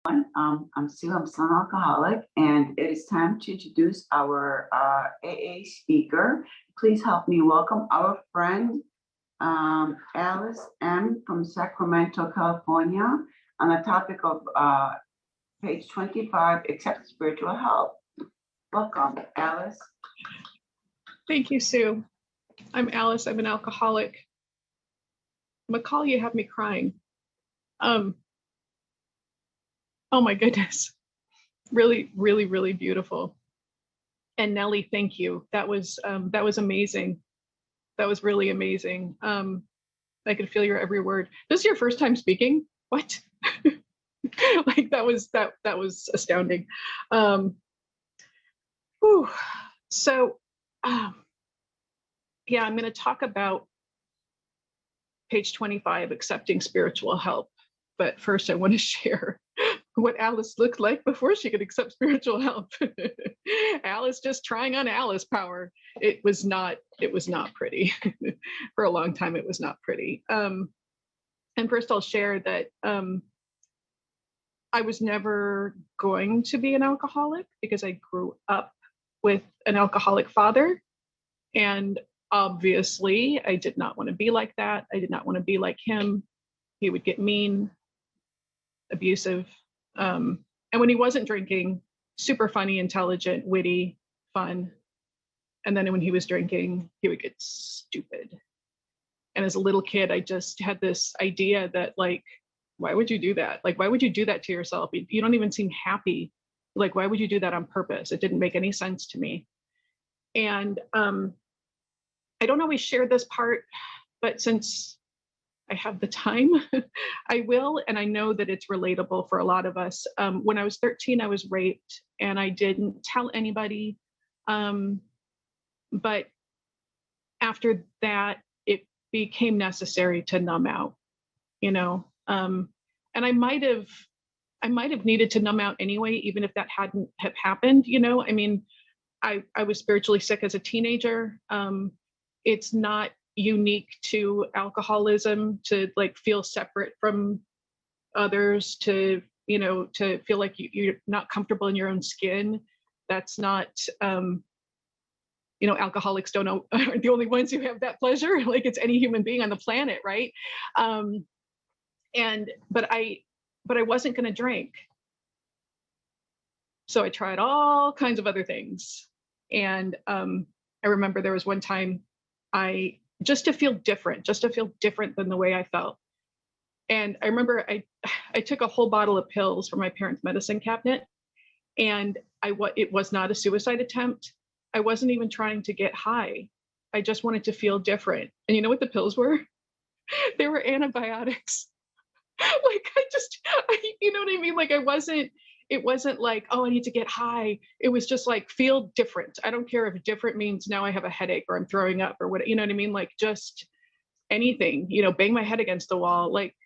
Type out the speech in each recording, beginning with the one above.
I'm still an alcoholic, and it is time to introduce our AA speaker. Please help me welcome our friend Alice M. from Sacramento, California, on the topic of page 25, Accept Spiritual Help. Welcome, Alice. Thank you, Sue. I'm Alice. I'm an alcoholic. Macaulay, you have me crying. Oh my goodness. Really, really, really beautiful. And Nellie, thank you. That was amazing. That was really amazing. I could feel your every word. This is your first time speaking? What? Like that was astounding. So yeah, I'm going to talk about page 25, accepting spiritual help. But first I want to share what Alice looked like before she could accept spiritual help. Alice just trying on Alice power. It was not pretty. For a long time, it was not pretty. And first I'll share that I was never going to be an alcoholic because I grew up with an alcoholic father. And obviously I did not want to be like that. I did not want to be like him. He would get mean, abusive. And when he wasn't drinking, super funny, intelligent, witty, fun. And then when he was drinking, he would get stupid. And as a little kid, I just had this idea that, like, why would you do that? Like, why would you do that to yourself? You don't even seem happy. Like, why would you do that on purpose? It didn't make any sense to me. And I don't always share this part, but since I have the time, I will. And I know that it's relatable for a lot of us. When I was 13, I was raped and I didn't tell anybody. But after that, it became necessary to numb out, you know? And I might have needed to numb out anyway, even if that hadn't have happened, you know? I mean, I was spiritually sick as a teenager. It's not unique to alcoholism to like feel separate from others, to, you know, to feel like you're not comfortable in your own skin. That's not, you know, alcoholics aren't the only ones who have that pleasure. Like, it's any human being on the planet, right? But I wasn't going to drink. So I tried all kinds of other things. And I remember there was one time just to feel different than the way I felt. And I remember I took a whole bottle of pills from my parents' medicine cabinet, and it was not a suicide attempt. I wasn't even trying to get high. I just wanted to feel different. And you know what the pills were? They were antibiotics. Like, you know what I mean? Like, it wasn't like, oh, I need to get high. It was just like, feel different. I don't care if different means now I have a headache or I'm throwing up or what, you know what I mean? Like, just anything, you know, bang my head against the wall. Like,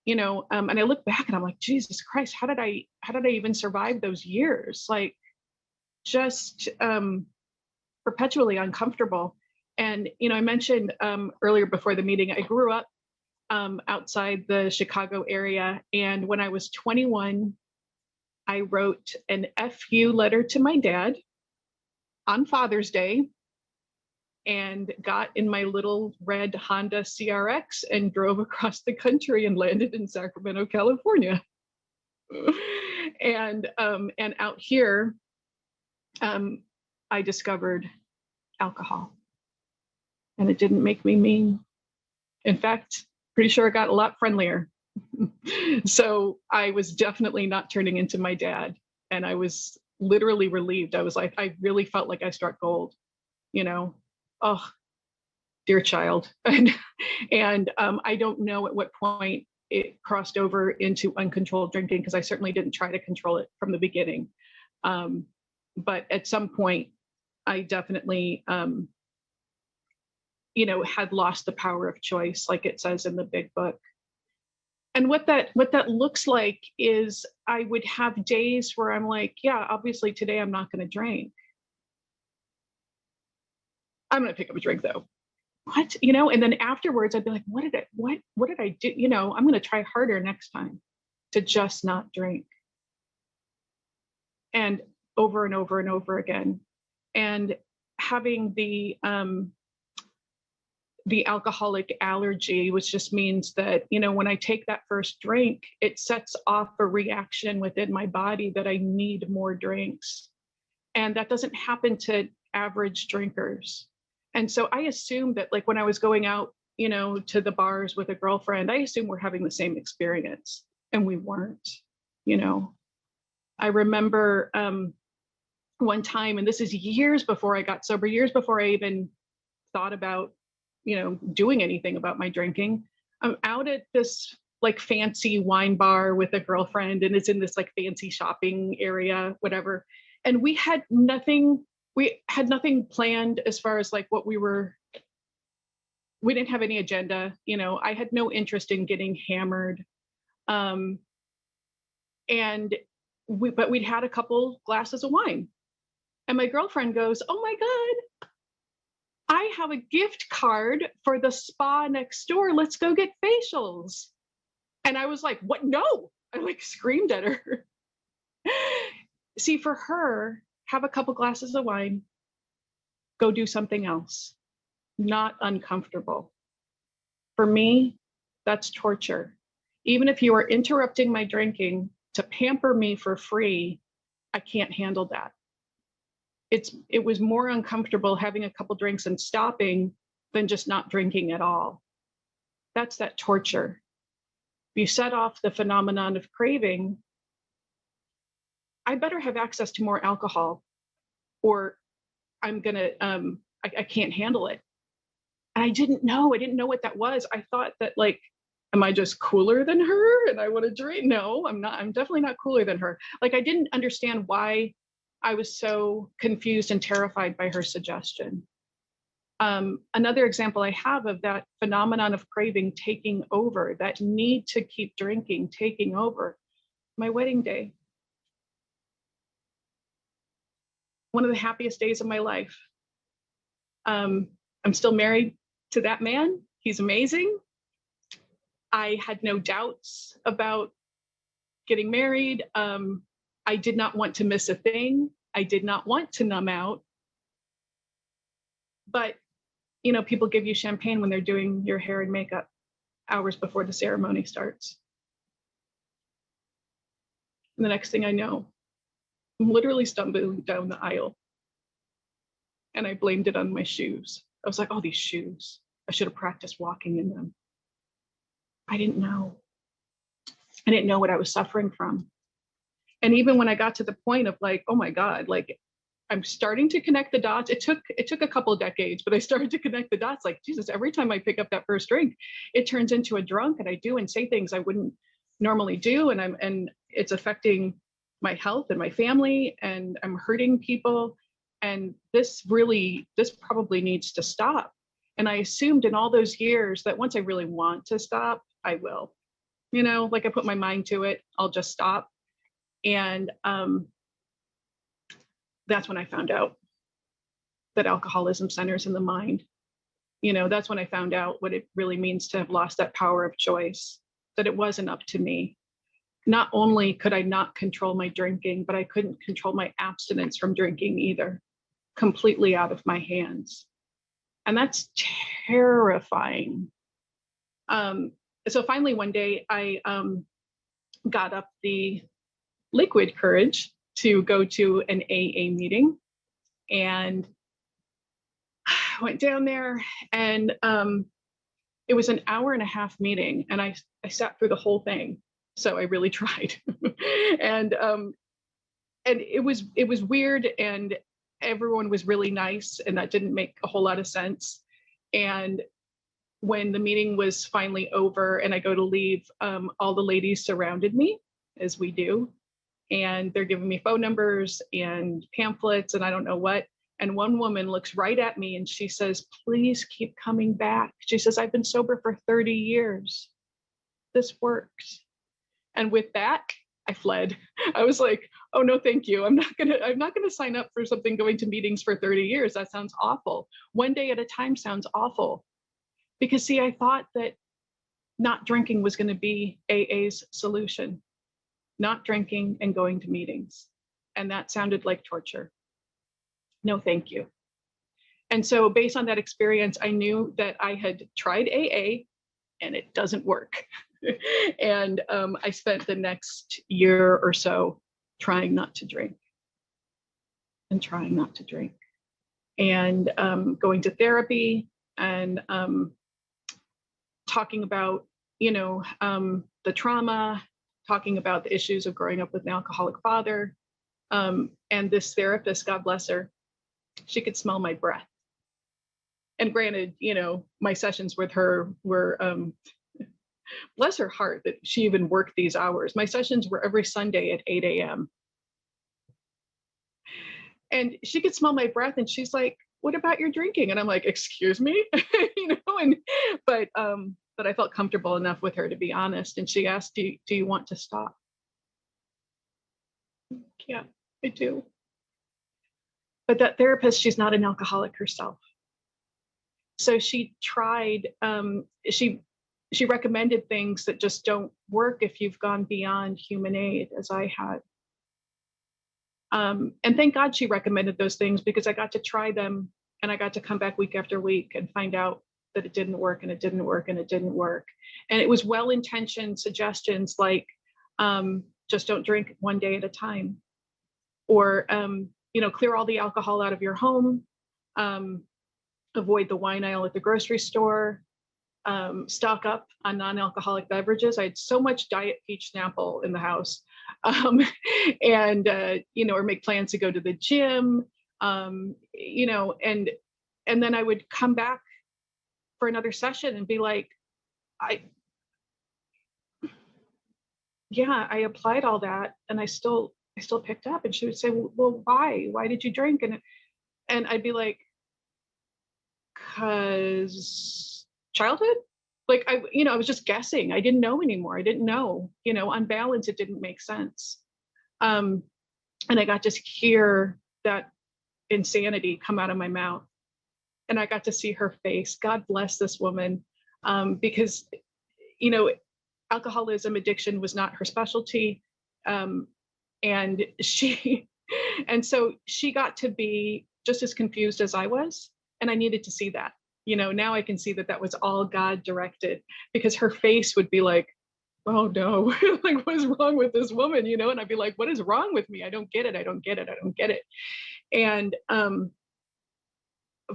you know, and I look back and I'm like, Jesus Christ, how did I even survive those years? Like, just perpetually uncomfortable. And, you know, I mentioned earlier before the meeting, I grew up outside the Chicago area. And when I was 21, I wrote an FU letter to my dad on Father's Day and got in my little red Honda CRX and drove across the country and landed in Sacramento, California. And out here, I discovered alcohol, and it didn't make me mean. In fact, pretty sure I got a lot friendlier. So I was definitely not turning into my dad. And I was literally relieved. I was like, I really felt like I struck gold, you know? Oh, dear child. And I don't know at what point it crossed over into uncontrolled drinking, because I certainly didn't try to control it from the beginning. But at some point, I definitely, you know, had lost the power of choice, like it says in the big book. And what that looks like is I would have days where I'm like, yeah, obviously today I'm not going to drink. I'm going to pick up a drink though. What? You know, and then afterwards I'd be like, what did I do? You know, I'm going to try harder next time to just not drink. and over and over and over again. And having the alcoholic allergy, which just means that, you know, when I take that first drink, it sets off a reaction within my body that I need more drinks. And that doesn't happen to average drinkers. And so I assumed that, like, when I was going out, you know, to the bars with a girlfriend, I assumed we're having the same experience, and we weren't, you know. I remember one time, and this is years before I got sober, years before I even thought about, you know, doing anything about my drinking. I'm out at this like fancy wine bar with a girlfriend, and it's in this like fancy shopping area, whatever. And we had nothing planned as far as like what we didn't have any agenda, you know. I had no interest in getting hammered. And but we'd had a couple glasses of wine. And my girlfriend goes, "Oh my God, I have a gift card for the spa next door. Let's go get facials." And I was like, "What? No." I like screamed at her. See, for her, have a couple glasses of wine, go do something else, not uncomfortable. For me, that's torture. Even if you are interrupting my drinking to pamper me for free, I can't handle that. It was more uncomfortable having a couple drinks and stopping than just not drinking at all. That's that torture. If you set off the phenomenon of craving, I better have access to more alcohol, or I'm gonna I can't handle it. And I didn't know what that was. I thought that, like, am I just cooler than her and I want to drink? No, I'm not. I'm definitely not cooler than her. Like, I didn't understand why I was so confused and terrified by her suggestion. Another example I have of that phenomenon of craving taking over, that need to keep drinking taking over, my wedding day. One of the happiest days of my life. I'm still married to that man. He's amazing. I had no doubts about getting married. I did not want to miss a thing. I did not want to numb out. But, you know, people give you champagne when they're doing your hair and makeup hours before the ceremony starts. And the next thing I know, I'm literally stumbling down the aisle. And I blamed it on my shoes. I was like, "Oh, these shoes. I should have practiced walking in them." I didn't know. I didn't know what I was suffering from. And even when I got to the point of like, oh my God, like, I'm starting to connect the dots. It took a couple of decades, but I started to connect the dots. Like, Jesus, every time I pick up that first drink, it turns into a drunk, and I do and say things I wouldn't normally do. And it's affecting my health and my family, and I'm hurting people. And this probably needs to stop. And I assumed in all those years that once I really want to stop, I will. You know, like, I put my mind to it, I'll just stop. And that's when I found out that alcoholism centers in the mind. You know, that's when I found out what it really means to have lost that power of choice, that it wasn't up to me. Not only could I not control my drinking, but I couldn't control my abstinence from drinking either, completely out of my hands. And that's terrifying. So finally, one day, I got up the liquid courage to go to an AA meeting, and I went down there, and it was an hour and a half meeting, and I sat through the whole thing. So I really tried. And it was weird, and everyone was really nice, and that didn't make a whole lot of sense. And when the meeting was finally over and I go to leave, all the ladies surrounded me, as we do, and they're giving me phone numbers and pamphlets and I don't know what. And one woman looks right at me and she says, "Please keep coming back." She says, "I've been sober for 30 years. This works." And with that, I fled. I was like, "Oh no, thank you. I'm not gonna sign up for something going to meetings for 30 years. That sounds awful. One day at a time sounds awful." Because see, I thought that not drinking was going to be AA's solution. Not drinking and going to meetings. And that sounded like torture. No, thank you. And so based on that experience, I knew that I had tried AA and it doesn't work. And I spent the next year or so trying not to drink and trying not to drink and going to therapy and talking about, the trauma, talking about the issues of growing up with an alcoholic father. And this therapist, God bless her, she could smell my breath. And granted, my sessions with her were, bless her heart that she even worked these hours. My sessions were every Sunday at 8 a.m. And she could smell my breath and she's like, what about your drinking? And I'm like, excuse me, but I felt comfortable enough with her to be honest. And she asked, do you want to stop? Yeah, I do. But that therapist, she's not an alcoholic herself. So she tried, she recommended things that just don't work if you've gone beyond human aid, as I had. And thank God she recommended those things because I got to try them and I got to come back week after week and find out that it didn't work and it didn't work and it didn't work. And it was well-intentioned suggestions like, just don't drink one day at a time, or, clear all the alcohol out of your home, avoid the wine aisle at the grocery store, stock up on non-alcoholic beverages. I had so much Diet Peach Snapple in the house, and or make plans to go to the gym, and then I would come back for another session and be like, I applied all that, and I still picked up. And she would say, well, why did you drink? And I'd be like, because childhood. Like I was just guessing. I didn't know anymore. I didn't know, on balance, it didn't make sense. And I got to hear that insanity come out of my mouth. And I got to see her face. God bless this woman. Because, alcoholism, addiction was not her specialty. And so she got to be just as confused as I was. And I needed to see that. Now I can see that was all God directed, because her face would be like, oh no, like what is wrong with this woman? And I'd be like, what is wrong with me? I don't get it. I don't get it. I don't get it. And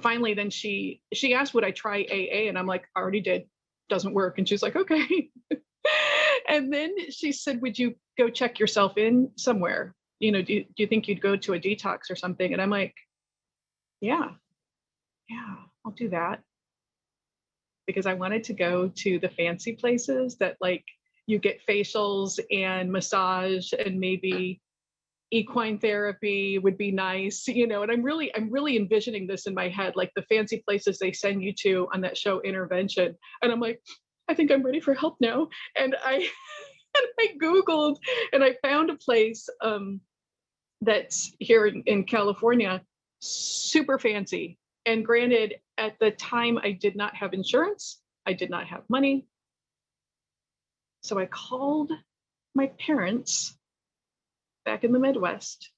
finally, then she asked, would I try AA? And I'm like, I already did. Doesn't work. And she's like, okay. And then she said, would you go check yourself in somewhere? Do you think you'd go to a detox or something? And I'm like, yeah, I'll do that. Because I wanted to go to the fancy places that like you get facials and massage and maybe equine therapy would be nice, and I'm really envisioning this in my head, like the fancy places they send you to on that show Intervention. And I'm like, I think I'm ready for help now. And I Googled and I found a place that's here in California, super fancy. And granted, at the time, I did not have insurance. I did not have money. So I called my parents back in the Midwest.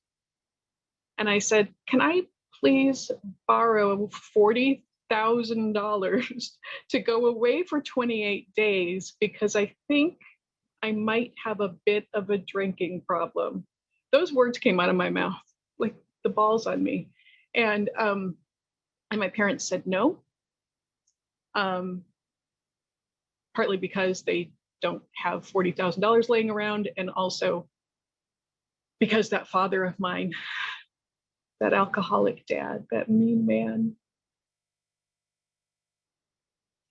And I said, can I please borrow $40,000 to go away for 28 days? Because I think I might have a bit of a drinking problem. Those words came out of my mouth, like the balls on me. And my parents said no, partly because they don't have $40,000 laying around, and also because that father of mine, that alcoholic dad, that mean man,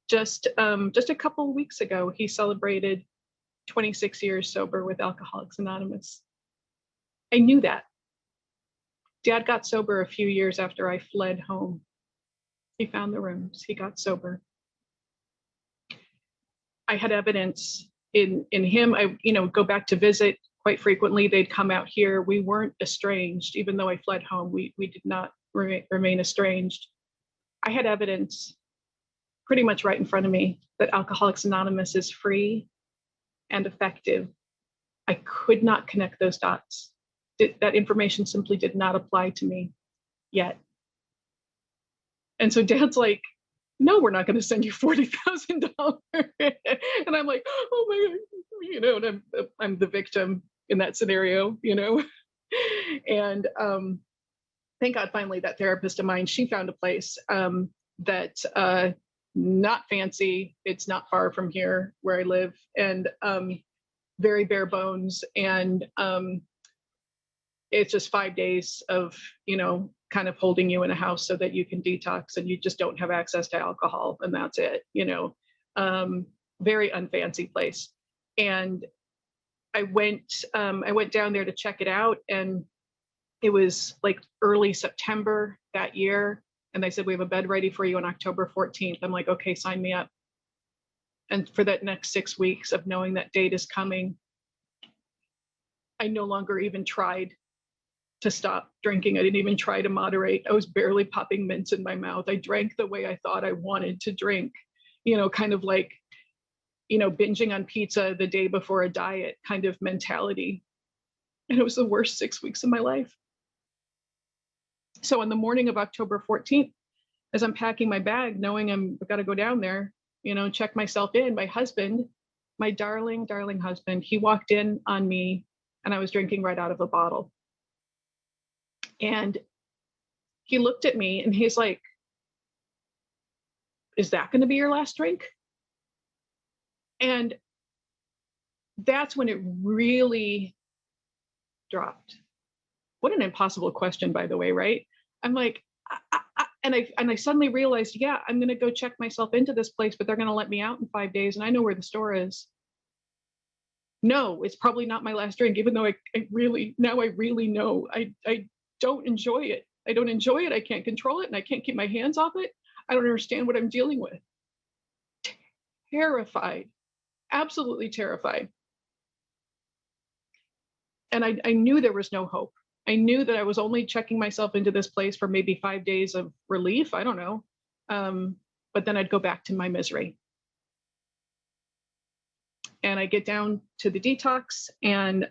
just a couple of weeks ago, he celebrated 26 years sober with Alcoholics Anonymous. I knew that. Dad got sober a few years after I fled home. He found the rooms, he got sober. I had evidence in him. I, go back to visit quite frequently. They'd come out here. We weren't estranged, even though I fled home. We did not remain estranged. I had evidence pretty much right in front of me that Alcoholics Anonymous is free and effective. I could not connect those dots. that information simply did not apply to me yet. And so Dad's like, no, we're not going to send you $40,000. And I'm like, oh my God, and I'm the victim in that scenario, And thank God, finally, that therapist of mine, she found a place that not fancy. It's not far from here where I live, and very bare bones. And it's just 5 days of, kind of holding you in a house so that you can detox, and you just don't have access to alcohol, and that's it. Very unfancy place. And I went down there to check it out, and it was like early September that year. And they said, we have a bed ready for you on October 14th. I'm like, okay, sign me up. And for that next 6 weeks of knowing that date is coming, I no longer even tried to stop drinking. I didn't even try to moderate. I was barely popping mints in my mouth. I drank the way I thought I wanted to drink, kind of like, binging on pizza the day before a diet kind of mentality. And it was the worst 6 weeks of my life. So on the morning of October 14th, as I'm packing my bag, knowing I've got to go down there, check myself in, my husband, my darling, darling husband, he walked in on me, and I was drinking right out of a bottle. And he looked at me and he's like, is that going to be your last drink? And that's when it really dropped. What an impossible question, by the way, right? I'm like, and I suddenly realized, yeah, I'm going to go check myself into this place, but they're going to let me out in 5 days, and I know where the store is. No, it's probably not my last drink, even though I really know I don't enjoy it. I don't enjoy it. I can't control it, and I can't keep my hands off it. I don't understand what I'm dealing with. Terrified, absolutely terrified. And I knew there was no hope. I knew that I was only checking myself into this place for maybe 5 days of relief. I don't know. But then I'd go back to my misery. And I get down to the detox, and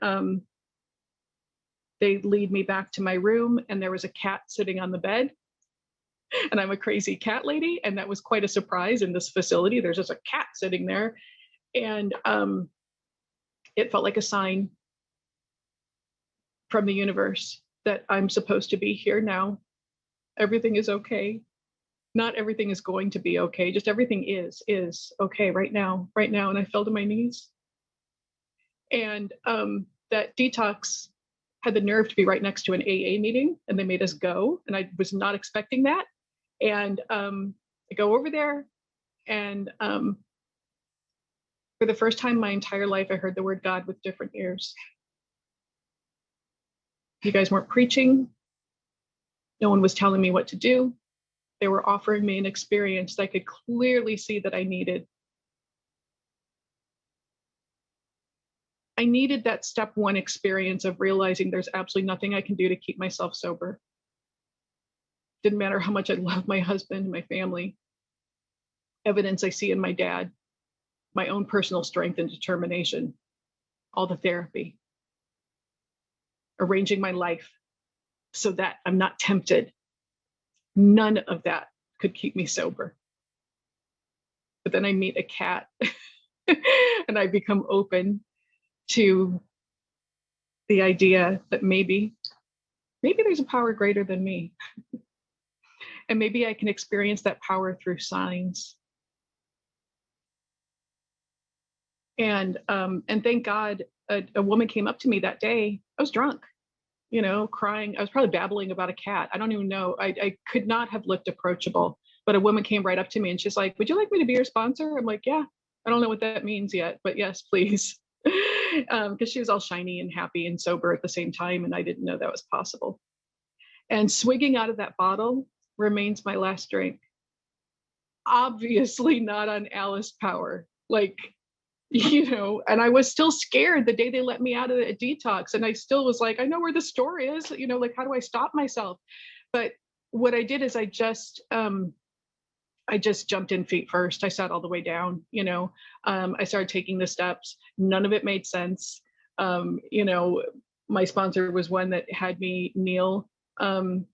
they lead me back to my room, and there was a cat sitting on the bed. And I'm a crazy cat lady, and that was quite a surprise in this facility. There's just a cat sitting there. And it felt like a sign from the universe that I'm supposed to be here now. Everything is okay. Not everything is going to be okay. Just everything is okay right now. And I fell to my knees. And that detox had the nerve to be right next to an AA meeting, and they made us go. And I was not expecting that. And I go over there, and for the first time in my entire life, I heard the word God with different ears. You guys weren't preaching. No one was telling me what to do. They were offering me an experience that I could clearly see that I needed. I needed that step one experience of realizing there's absolutely nothing I can do to keep myself sober. Didn't matter how much I love my husband, my family. Evidence I see in my dad, my own personal strength and determination, all the therapy, arranging my life so that I'm not tempted. None of that could keep me sober. But then I meet a cat and I become open to the idea that maybe there's a power greater than me. And maybe I can experience that power through signs. And thank God a woman came up to me that day. I was drunk, crying. I was probably babbling about a cat. I don't even know. I could not have looked approachable, but a woman came right up to me and she's like, would you like me to be your sponsor? I'm like, yeah, I don't know what that means yet, but yes, please. Because she was all shiny and happy and sober at the same time. And I didn't know that was possible. And swigging out of that bottle remains my last drink. Obviously not on Alice Power. And I was still scared the day they let me out of the detox. And I still was like, I know where the store is, how do I stop myself? But what I did is I just jumped in feet first. I sat all the way down, I started taking the steps. None of it made sense. my sponsor was one that had me kneel on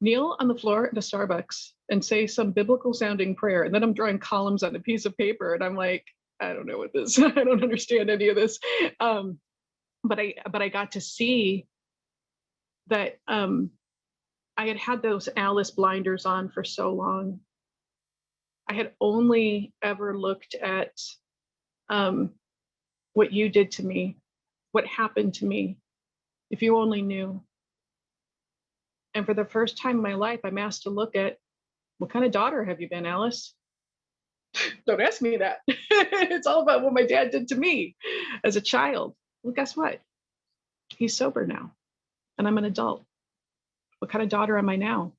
the floor at a Starbucks and say some biblical sounding prayer. And then I'm drawing columns on a piece of paper. And I'm like, I don't know what this, I don't understand any of this. But I got to see that I had had those Alice blinders on for so long. I had only ever looked at what you did to me, what happened to me, if you only knew. And for the first time in my life, I'm asked to look at, what kind of daughter have you been, Alice? Don't ask me that. It's all about what my dad did to me as a child. Well, guess what? He's sober now, and I'm an adult. What kind of daughter am I now?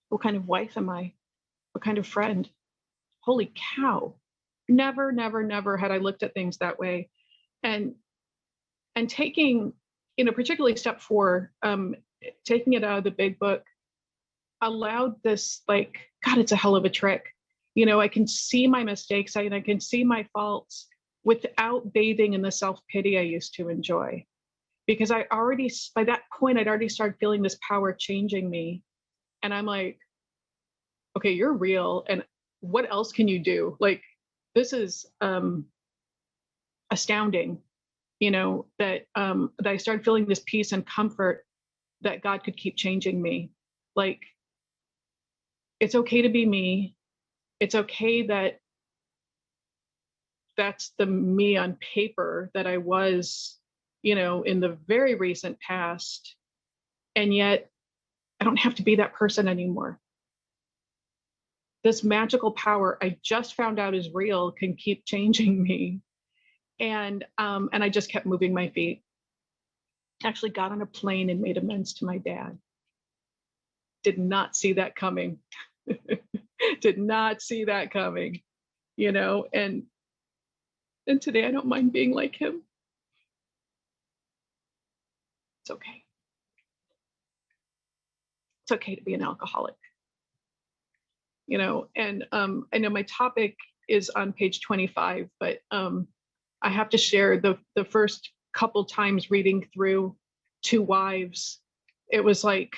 What kind of wife am I? What kind of friend? Holy cow. Never, never, never had I looked at things that way. And taking, particularly step 4, taking it out of the big book allowed this, like, God, it's a hell of a trick. I can see my mistakes and I can see my faults without bathing in the self-pity I used to enjoy. Because by that point, I'd already started feeling this power changing me. And I'm like, okay, you're real. And what else can you do? Like, this is astounding, that I started feeling this peace and comfort that God could keep changing me. Like, it's okay to be me. It's okay that that's the me on paper that I was, in the very recent past. And yet I don't have to be that person anymore. This magical power I just found out is real can keep changing me. And I just kept moving my feet. Actually got on a plane and made amends to my dad. Did not see that coming. Did not see that coming, and today I don't mind being like him. It's okay. It's okay to be an alcoholic, and I know my topic is on page 25, but I have to share the first couple times reading through Two Wives. It was like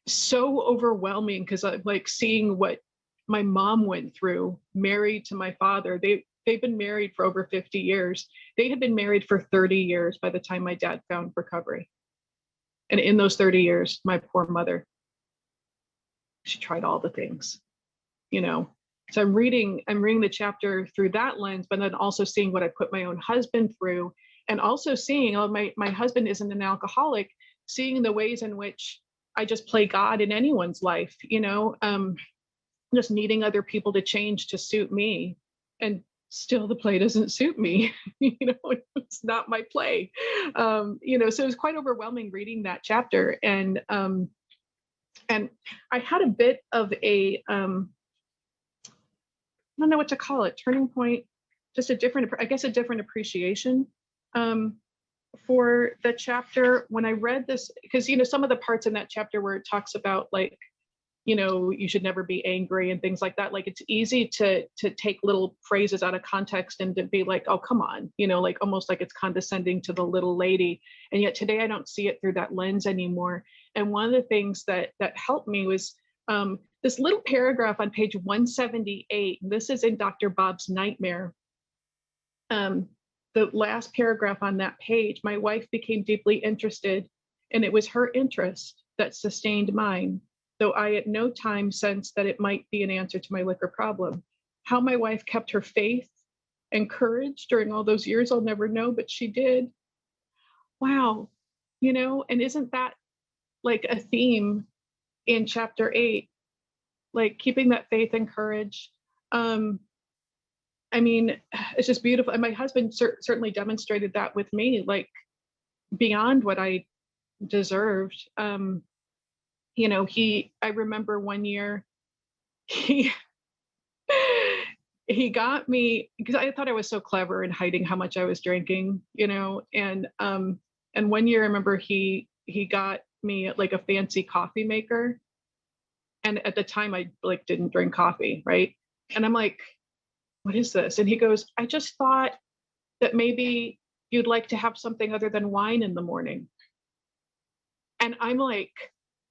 so overwhelming because I'm like seeing what my mom went through, married to my father. They've been married for over 50 years. They had been married for 30 years by the time my dad found recovery. And in those 30 years, my poor mother, she tried all the things, So I'm reading the chapter through that lens, but then also seeing what I put my own husband through, and also seeing, oh, my husband isn't an alcoholic, seeing the ways in which I just play God in anyone's life, just needing other people to change to suit me. And still the play doesn't suit me. It's not my play. So it was quite overwhelming reading that chapter. And I had a bit of a, I don't know what to call it, turning point, just a different appreciation for the chapter when I read this, because, some of the parts in that chapter where it talks about like, you should never be angry and things like that. Like, it's easy to take little phrases out of context and to be like, oh, come on, like almost like it's condescending to the little lady. And yet today I don't see it through that lens anymore. And one of the things that helped me was this little paragraph on page 178. This is in Dr. Bob's Nightmare. The last paragraph on that page, my wife became deeply interested, and it was her interest that sustained mine, though I at no time sensed that it might be an answer to my liquor problem. How my wife kept her faith and courage during all those years, I'll never know, but she did. Wow. And isn't that like a theme in chapter 8? Like keeping that faith and courage. It's just beautiful. And my husband certainly demonstrated that with me, like beyond what I deserved. I remember one year he got me, because I thought I was so clever in hiding how much I was drinking, and one year I remember he got me like a fancy coffee maker. And at the time I like didn't drink coffee, right? And I'm like, what is this? And he goes, I just thought that maybe, you'd like to have something other than wine in the morning. And I'm like,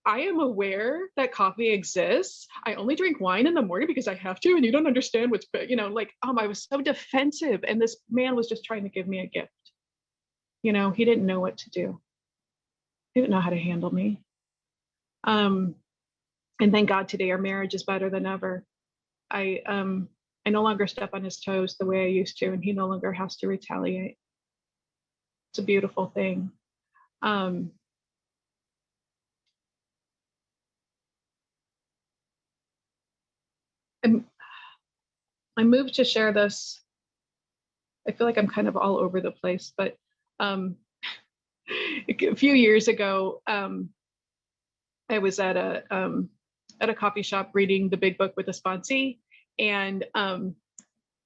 I am aware that coffee exists. I only drink wine in the morning because I have to, and you don't understand what's, like, I was so defensive, and this man was just trying to give me a gift. He didn't know what to do. He didn't know how to handle me. And thank God today our marriage is better than ever. I no longer step on his toes the way I used to, and he no longer has to retaliate. It's a beautiful thing. I moved to share this. I feel like I'm kind of all over the place, but a few years ago, I was at a coffee shop reading the Big Book with a sponsee, and I'm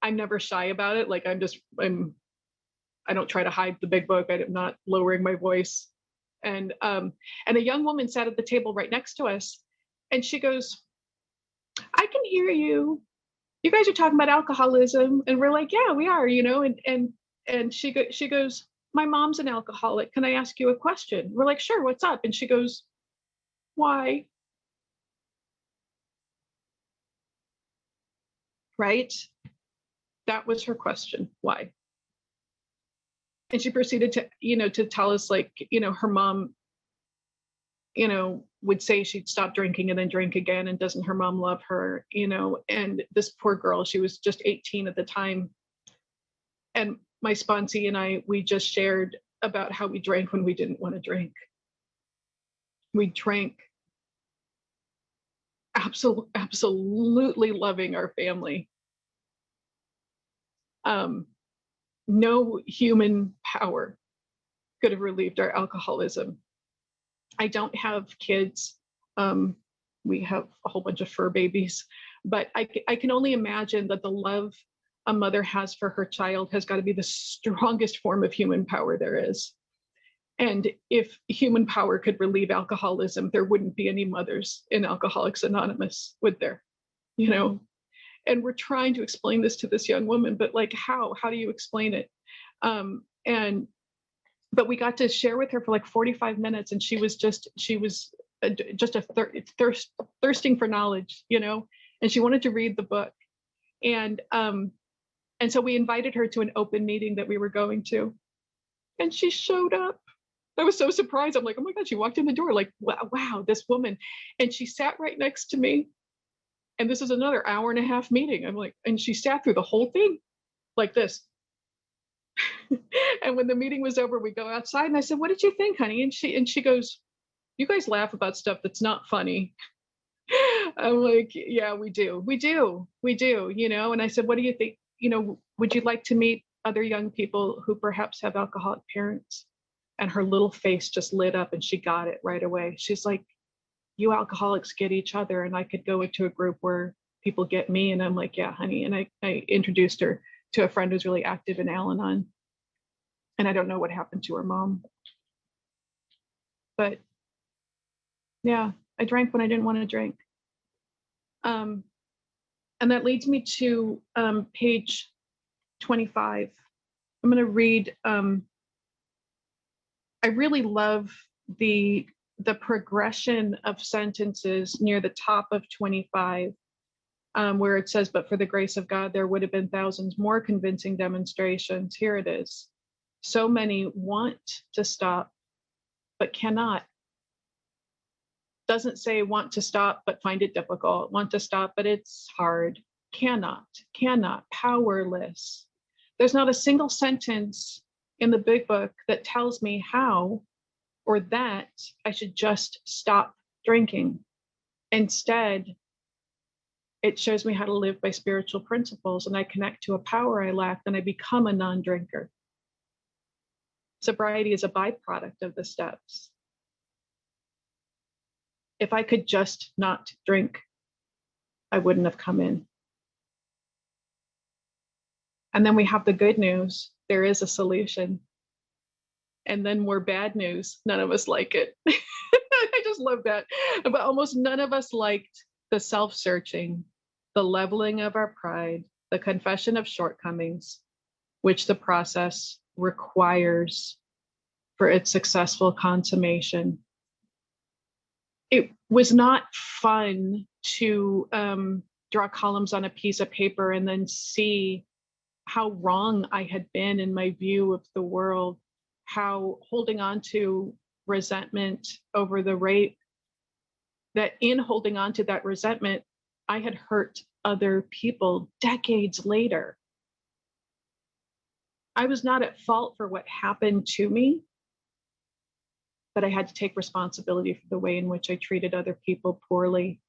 never shy about it. Like I don't try to hide the Big Book. I'm not lowering my voice. And a young woman sat at the table right next to us, and she goes, "I can hear you. You guys are talking about alcoholism," and we're like, "Yeah, we are," and she goes, "My mom's an alcoholic. Can I ask you a question?" We're like, "Sure, what's up?" And she goes, "Why?" Right? That was her question. Why? And she proceeded to tell us, like, her mom, would say she'd stop drinking and then drink again. And doesn't her mom love her? And this poor girl, she was just 18 at the time. And my sponsee and I, we just shared about how we drank when we didn't want to drink. We drank absolutely loving our family. No human power could have relieved our alcoholism. I don't have kids. We have a whole bunch of fur babies, but I can only imagine that the love a mother has for her child has got to be the strongest form of human power there is. And if human power could relieve alcoholism, there wouldn't be any mothers in Alcoholics Anonymous, would there? And we're trying to explain this to this young woman, but like, how do you explain it? But we got to share with her for like 45 minutes, and she was just thirsting for knowledge, and she wanted to read the book. And so we invited her to an open meeting that we were going to, and she showed up. I was so surprised. I'm like, oh my God, she walked in the door, like, wow, this woman. And she sat right next to me. And this is another hour and a half meeting. I'm like, and she sat through the whole thing like this. And when the meeting was over, we go outside, and I said, "What did you think, honey?" And she goes, "You guys laugh about stuff that's not funny." I'm like, "Yeah, we do. And I said, "What do you think? Would you like to meet other young people who perhaps have alcoholic parents?" And her little face just lit up, and she got it right away. She's like, "You alcoholics get each other, and I could go into a group where people get me." And I'm like, "Yeah, honey." And I introduced her to a friend who's really active in Al-Anon. And I don't know what happened to her mom. But yeah, I drank when I didn't want to drink. And that leads me to page 25. I'm going to read. I really love the progression of sentences near the top of 25, where it says, "But for the grace of God, there would have been thousands more convincing demonstrations." Here it is. So many want to stop, but cannot. Doesn't say want to stop, but find it difficult. Want to stop, but it's hard. Cannot, powerless. There's not a single sentence in the Big Book that tells me how or that I should just stop drinking. Instead, it shows me how to live by spiritual principles, and I connect to a power I lack, and I become a non-drinker. Sobriety is a byproduct of the steps. If I could just not drink, I wouldn't have come in. And then we have the good news. There is a solution. And then more bad news. None of us like it. I just love that. But almost none of us liked the self-searching, the leveling of our pride, the confession of shortcomings, which the process requires for its successful consummation. It was not fun to draw columns on a piece of paper and then see how wrong I had been in my view of the world, how holding on to resentment over the rape, that in holding on to that resentment, I had hurt other people decades later. I was not at fault for what happened to me, but I had to take responsibility for the way in which I treated other people poorly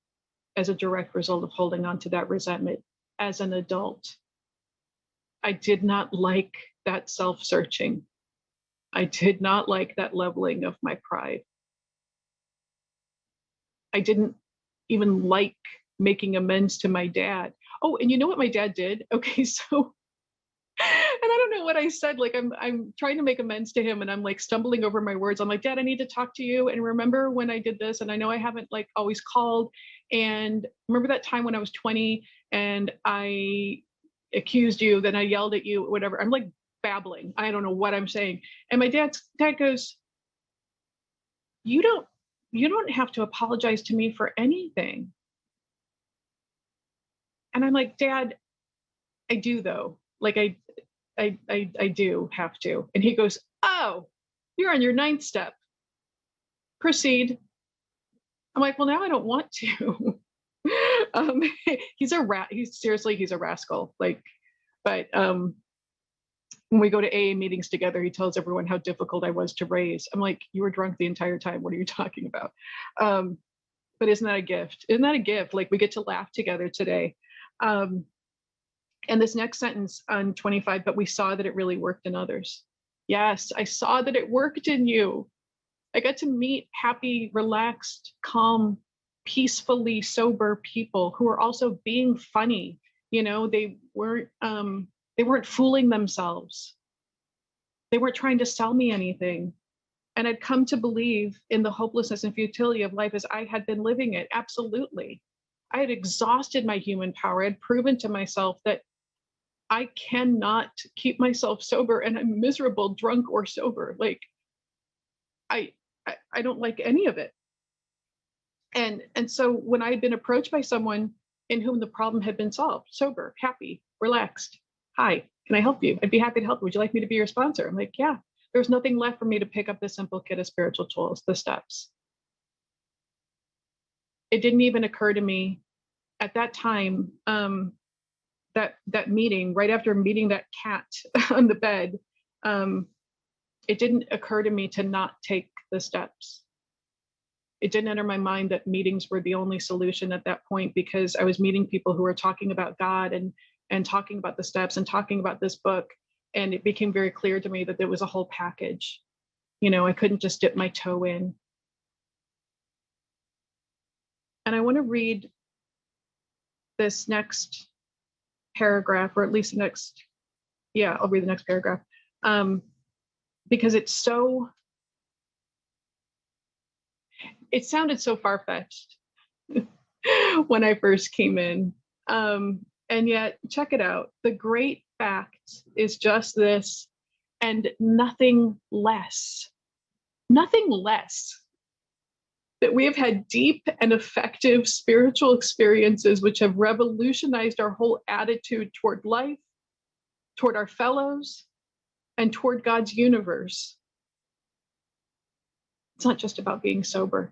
as a direct result of holding on to that resentment as an adult. I did not like that self-searching. I did not like that leveling of my pride. I didn't even like making amends to my dad. Oh, and you know what my dad did? Okay, so and I don't know what I said. Like I'm trying to make amends to him and I'm like stumbling over my words. I'm like, Dad, I need to talk to you. And remember when I did this? And I know I haven't like always called. And remember that time when I was 20 and I accused you, then I yelled at you, whatever. I'm like babbling. I don't know what I'm saying. And my dad goes, you don't have to apologize to me for anything. And I'm like, Dad, I do though. Like I do have to. And he goes, oh, you're on your 9th step. Proceed. I'm like, well, now I don't want to. He's a rascal. Like, but when we go to AA meetings together, he tells everyone how difficult I was to raise. I'm like, you were drunk the entire time. What are you talking about? But isn't that a gift? Isn't that a gift? Like we get to laugh together today. And this next sentence on 25, but we saw that it really worked in others. Yes, I saw that it worked in you. I got to meet happy, relaxed, calm, peacefully sober people who were also being funny. You know, they weren't fooling themselves. They weren't trying to sell me anything. And I'd come to believe in the hopelessness and futility of life as I had been living it. Absolutely. I had exhausted my human power. I had proven to myself that I cannot keep myself sober and I'm miserable, drunk or sober. Like I don't like any of it. And so when I had been approached by someone in whom the problem had been solved, sober, happy, relaxed, hi, can I help you? I'd be happy to help. Would you like me to be your sponsor? I'm like, yeah. There's nothing left for me to pick up the simple kit of spiritual tools, the steps. It didn't even occur to me at that time, that meeting, right after meeting that cat on the bed, it didn't occur to me to not take the steps. It didn't enter my mind that meetings were the only solution at that point, because I was meeting people who were talking about God and talking about the steps and talking about this book. And it became very clear to me that there was a whole package. You know, I couldn't just dip my toe in. And I want to read this next paragraph, or at least I'll read the next paragraph, because it sounded so far-fetched when I first came in. And yet, check it out. The great fact is just this, and nothing less. Nothing less. That we have had deep and effective spiritual experiences which have revolutionized our whole attitude toward life, toward our fellows, and toward God's universe. It's not just about being sober.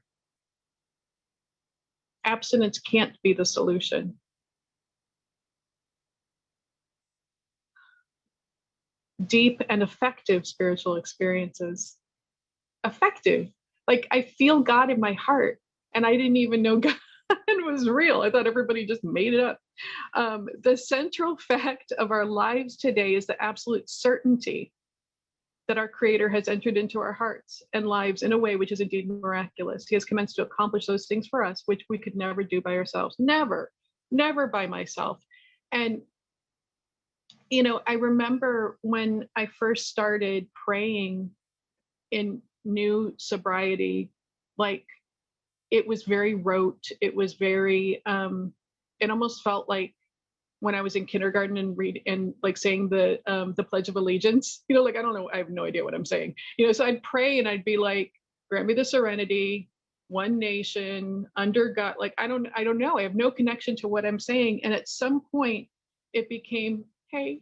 Abstinence can't be the solution. Deep and effective spiritual experiences. Effective. Like I feel God in my heart, and I didn't even know God was real. I thought everybody just made it up. The central fact of our lives today is the absolute certainty that our Creator has entered into our hearts and lives in a way which is indeed miraculous. He has commenced to accomplish those things for us, which we could never do by ourselves. Never, never by myself. And, you know, I remember when I first started praying in new sobriety, like it was very rote. It was very, it almost felt like when I was in kindergarten and read and like saying the Pledge of Allegiance, you know, like I don't know, I have no idea what I'm saying, you know. So I'd pray and I'd be like, grant me the serenity, one nation, under God. Like I don't know. I have no connection to what I'm saying. And at some point, it became, hey,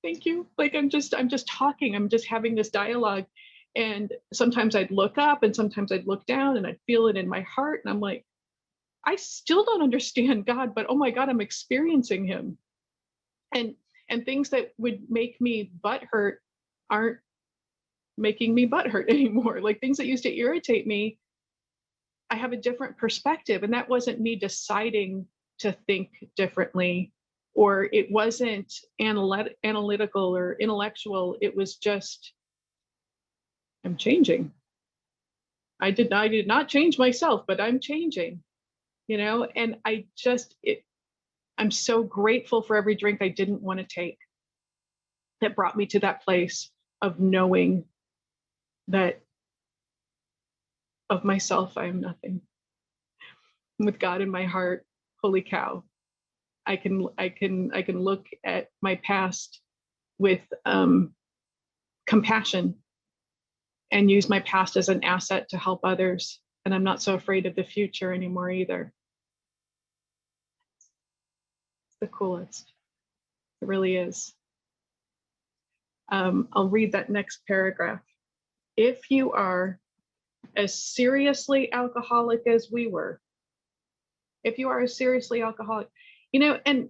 thank you. Like I'm just talking. I'm just having this dialogue. And sometimes I'd look up and sometimes I'd look down and I'd feel it in my heart. And I'm like, I still don't understand God, but oh my God, I'm experiencing him. And things that would make me butthurt aren't making me butthurt anymore. Like things that used to irritate me, I have a different perspective. And that wasn't me deciding to think differently, or it wasn't analytical or intellectual. It was just, I'm changing. I did not change myself, but I'm changing, you know. And I'm so grateful for every drink I didn't want to take that brought me to that place of knowing that of myself, I am nothing. With God in my heart, holy cow, I can look at my past with compassion and use my past as an asset to help others. And I'm not so afraid of the future anymore either. It's the coolest. It really is. I'll read that next paragraph. If you are as seriously alcoholic as we were, if you are as seriously alcoholic, you know, and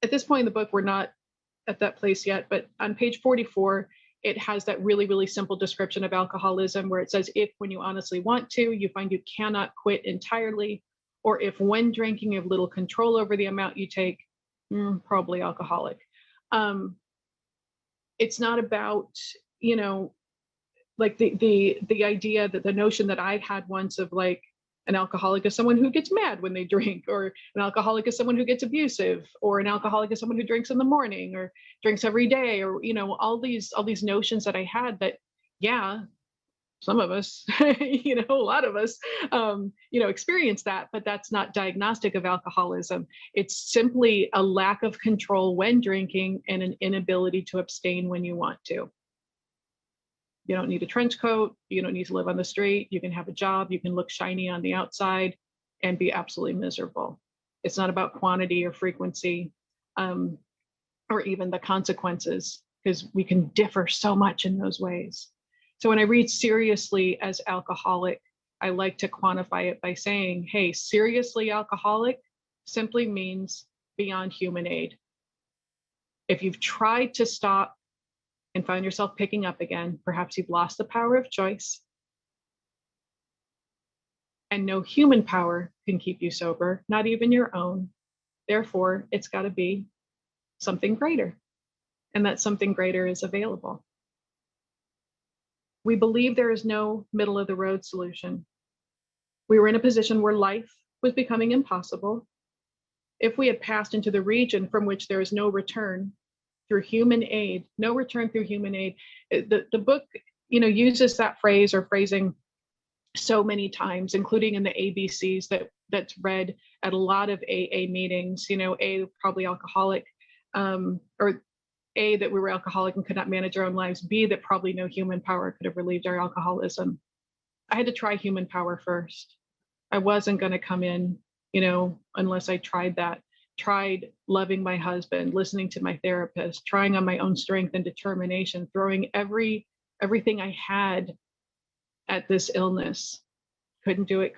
at this point in the book, we're not at that place yet, but on page 44, it has that really, really simple description of alcoholism where it says, if when you honestly want to, you find you cannot quit entirely, or if when drinking, you have little control over the amount you take, probably alcoholic. It's not about, you know, like the idea that the notion that I had once of like an alcoholic is someone who gets mad when they drink, or an alcoholic is someone who gets abusive, or an alcoholic is someone who drinks in the morning or drinks every day, or, you know, all these notions that I had that, yeah, some of us, you know, a lot of us, you know, experience that, but that's not diagnostic of alcoholism. It's simply a lack of control when drinking and an inability to abstain when you want to. You don't need a trench coat. You don't need to live on the street. You can have a job. You can look shiny on the outside and be absolutely miserable. It's not about quantity or frequency, or even the consequences, because we can differ so much in those ways. So when I read seriously as alcoholic, I like to quantify it by saying, hey, seriously alcoholic simply means beyond human aid. If you've tried to stop and find yourself picking up again, perhaps you've lost the power of choice. And no human power can keep you sober, not even your own. Therefore, it's got to be something greater. And that something greater is available. We believe there is no middle of the road solution. We were in a position where life was becoming impossible. If we had passed into the region from which there is no return through human aid, no return through human aid. The book, you know, uses that phrase or phrasing so many times, including in the ABCs that's read at a lot of AA meetings. You know, A, probably alcoholic, or A, that we were alcoholic and could not manage our own lives. B, that probably no human power could have relieved our alcoholism. I had to try human power first. I wasn't going to come in, you know, unless I tried that. Tried loving my husband, listening to my therapist, trying on my own strength and determination, throwing everything I had at this illness. Couldn't do it.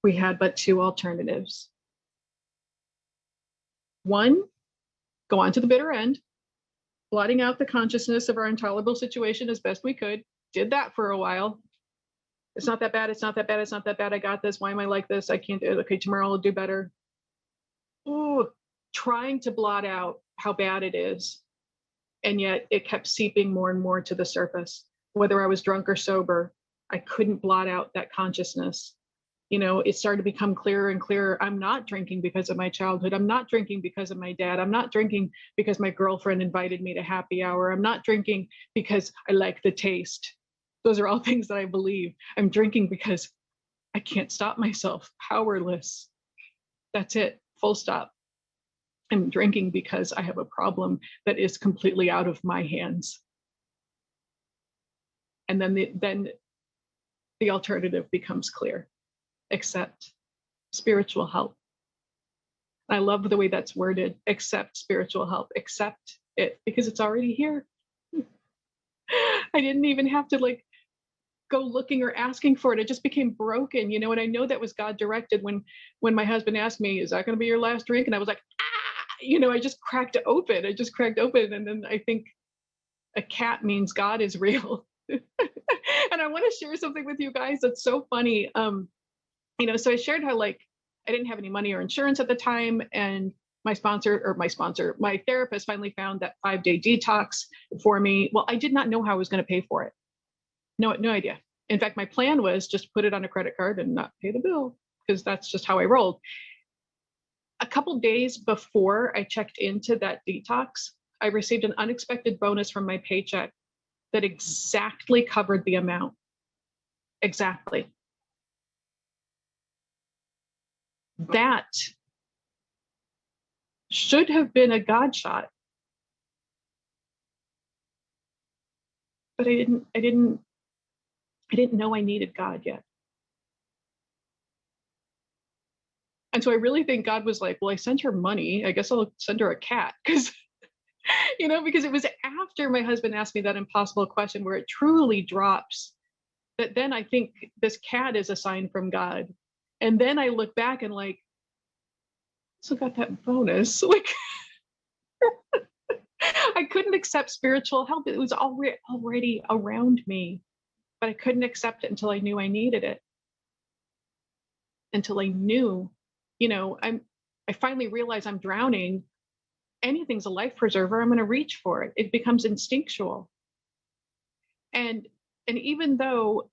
We had but two alternatives. One, go on to the bitter end, blotting out the consciousness of our intolerable situation as best we could. Did that for a while. It's not that bad. I got this. Why am I like this? I can't do it. Okay, tomorrow I'll do better. Ooh, trying to blot out how bad it is. And yet it kept seeping more and more to the surface. Whether I was drunk or sober, I couldn't blot out that consciousness. You know, it started to become clearer and clearer. I'm not drinking because of my childhood. I'm not drinking because of my dad. I'm not drinking because my girlfriend invited me to happy hour. I'm not drinking because I like the taste. Those are all things that I believe. I'm drinking because I can't stop myself, powerless. That's it, full stop. I'm drinking because I have a problem that is completely out of my hands. And then the alternative becomes clear. Accept spiritual help. I love the way that's worded. Accept spiritual help. Accept it because it's already here. I didn't even have to like go looking or asking for it. It just became broken, you know. And I know that was God directed when my husband asked me, "Is that going to be your last drink?" And I was like, "Ah!" You know, I just cracked open. I just cracked open, and then I think a cat means God is real. And I want to share something with you guys that's so funny. You know, so I shared how like I didn't have any money or insurance at the time, and my therapist finally found that 5-day detox for me. Well, I did not know how I was going to pay for it. No idea. In fact, my plan was just put it on a credit card and not pay the bill because that's just how I rolled. A couple days before I checked into that detox, I received an unexpected bonus from my paycheck that exactly covered the amount. Exactly. That should have been a God shot. But I didn't know I needed God yet. And so I really think God was like, well, I sent her money. I guess I'll send her a cat. Because, you know, because it was after my husband asked me that impossible question where it truly drops that then I think this cat is a sign from God. And then I look back and like, so got that bonus. Like I couldn't accept spiritual help. It was already around me, but I couldn't accept it until I knew I needed it. Until I knew, you know, I finally realized I'm drowning. Anything's a life preserver. I'm going to reach for it. It becomes instinctual. And even though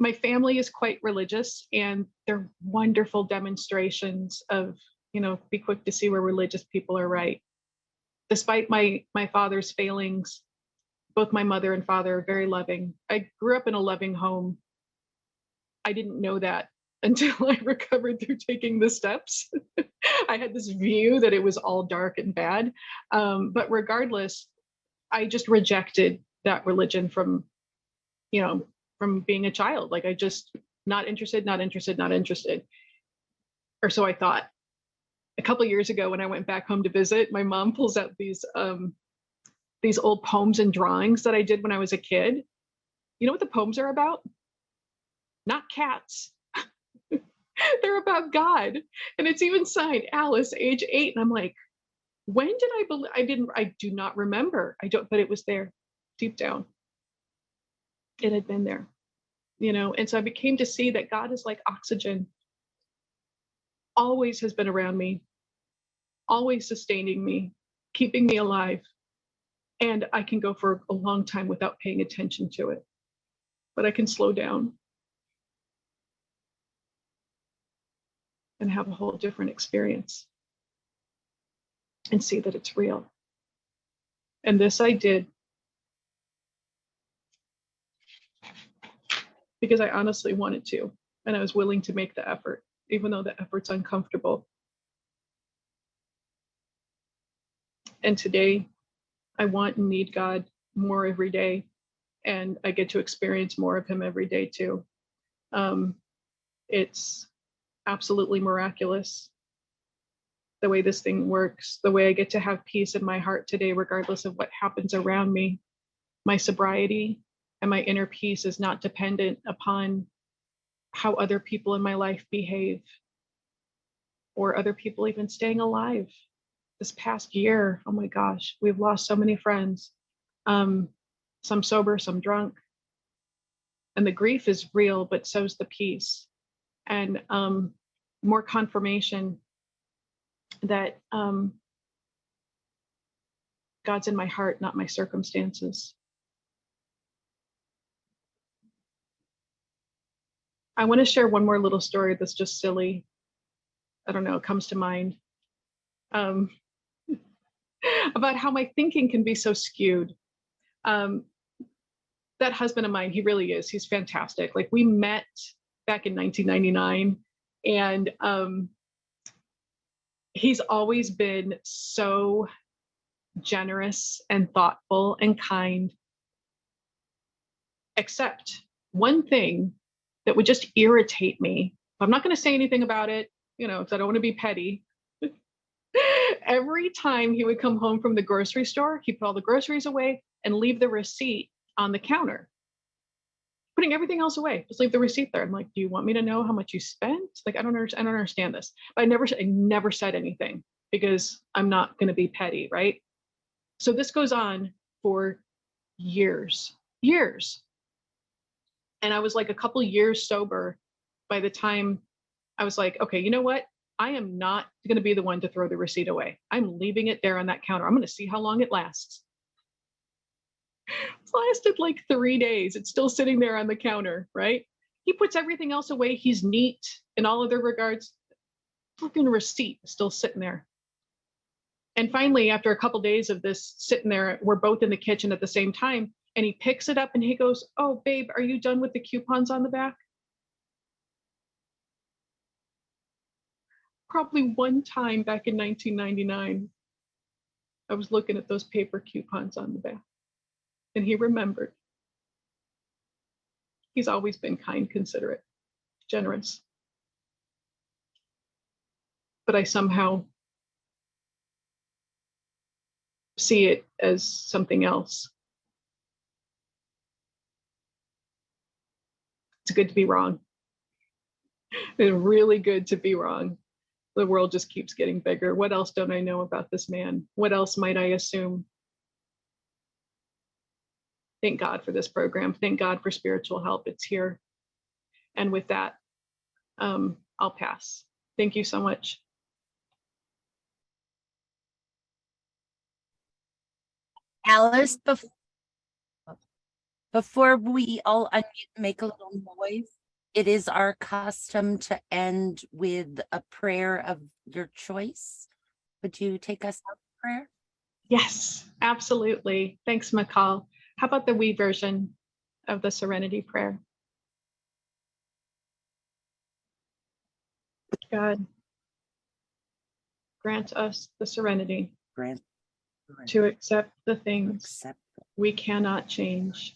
my family is quite religious and they're wonderful demonstrations of, you know, be quick to see where religious people are right. Despite my father's failings, both my mother and father are very loving. I grew up in a loving home. I didn't know that until I recovered through taking the steps. I had this view that it was all dark and bad. But regardless, I just rejected that religion from, you know, from being a child. Like I just not interested, not interested, not interested. Or so I thought. A couple of years ago, when I went back home to visit, my mom pulls out these old poems and drawings that I did when I was a kid. You know what the poems are about? Not cats. They're about God. And it's even signed Alice, age 8. And I'm like, when did I believe? I do not remember. But it was there deep down. It had been there, you know? And so I became to see that God is like oxygen, always has been around me, always sustaining me, keeping me alive. And I can go for a long time without paying attention to it, but I can slow down and have a whole different experience and see that it's real. And this I did because I honestly wanted to, and I was willing to make the effort, even though the effort's uncomfortable. And today, I want and need God more every day, and I get to experience more of Him every day too. It's absolutely miraculous the way this thing works, the way I get to have peace in my heart today, regardless of what happens around me. My sobriety and my inner peace is not dependent upon how other people in my life behave or other people even staying alive. This past year, oh my gosh, we've lost so many friends, some sober, some drunk. And the grief is real, but so's the peace. And more confirmation that God's in my heart, not my circumstances. I want to share one more little story that's just silly. I don't know, it comes to mind. About how my thinking can be so skewed. that husband of mine, he really is. He's fantastic. Like we met back in 1999, and he's always been so generous and thoughtful and kind, except one thing that would just irritate me. I'm not going to say anything about it, because I don't want to be petty. Every time he would come home from the grocery store, he'd put all the groceries away and leave the receipt on the counter, putting everything else away. Just leave the receipt there. I'm like, do you want me to know how much you spent? Like, I don't understand this. But I never said anything because I'm not going to be petty, right? So this goes on for years. And I was like a couple years sober by the time I was like, okay, you know what? I am not going to be the one to throw the receipt away. I'm leaving it there on that counter. I'm going to see how long it lasts. It's lasted like 3 days. It's still sitting there on the counter, right? He puts everything else away. He's neat in all other regards. Fucking receipt is still sitting there. And finally, after a couple days of this sitting there, we're both in the kitchen at the same time. And he picks it up and he goes, oh, babe, are you done with the coupons on the back? Probably one time back in 1999, I was looking at those paper coupons on the back, and he remembered. He's always been kind, considerate, generous. But I somehow see it as something else. It's good to be wrong. It's really good to be wrong. The world just keeps getting bigger. What else don't I know about this man? What else might I assume? Thank God for this program. Thank God for spiritual help. It's here. And with that, I'll pass. Thank you so much. Alice, before we all unmute, make a little noise. It is our custom to end with a prayer of your choice. Would you take us out in prayer? Yes, absolutely. Thanks, McCall. How about the wee version of the Serenity Prayer? God, grant us the serenity Grant to accept the things we cannot change,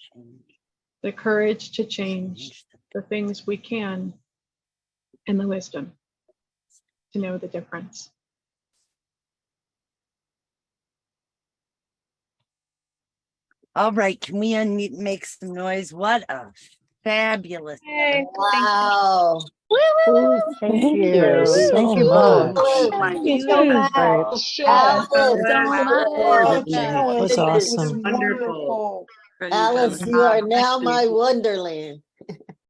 the courage to change the things we can, and the wisdom to know the difference. All right, can we unmute and make some noise? What a fabulous. Hey, Wow. Thank you so Thank you much. both. Oh my Thank you. goodness. Alice, Alice, was awesome. Alice, you are now my wonderland.